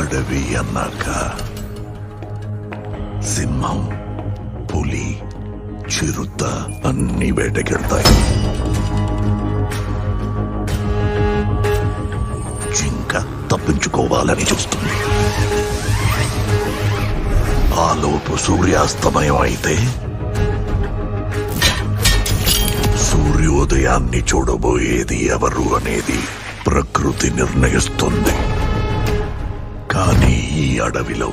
అడవి అన్నాక సింహం, పులి, చిరుత అన్ని వేటకెళ్తాయి. జింక తప్పించుకోవాలని చూస్తుంది. ఆలోపు సూర్యాస్తమయం అయితే సూర్యోదయాన్ని చూడబోయేది ఎవరు అనేది ప్రకృతి నిర్ణయిస్తుంది. కానీ ఈ అడవిలో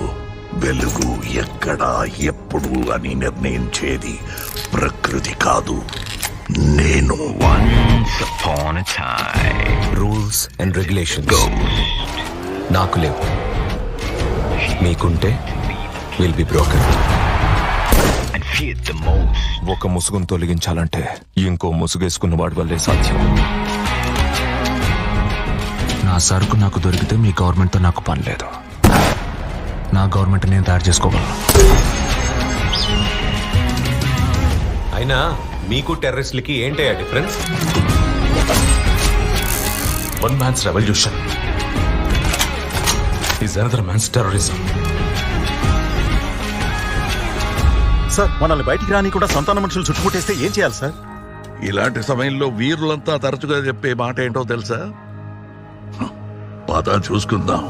వెలుగు ఎక్కడ ఎప్పుడు అని నిర్ణయించేది ప్రకృతి కాదు, నేను. Once upon a time. Rules and regulations నాకు లేవు. మీకుంటే will be broken. And feared the most. ఒక ముసుగును తొలగించాలంటే ఇంకో ముసుగేసుకున్న వాడి వల్లే సాధ్యం. నా సరుకు నాకు దొరికితే మీ గవర్నమెంట్తో నాకు పని లేదు. నా గవర్నమెంట్ నేను తయారు చేసుకోగలను. అయినా మీకు టెర్రరిస్టులకి ఏంటయ్యా difference? One man's revolution is another man's terrorism. Sir, మనల్ని బయటికి రాని కూడా సంతాన మనుషులు చుట్టుముట్టేస్తే ఏం చేయాలి సార్? ఇలాంటి సమయంలో వీరులంతా తరచుగా చెప్పే మాట ఏంటో తెలుసా? పద చూసుకుందాం.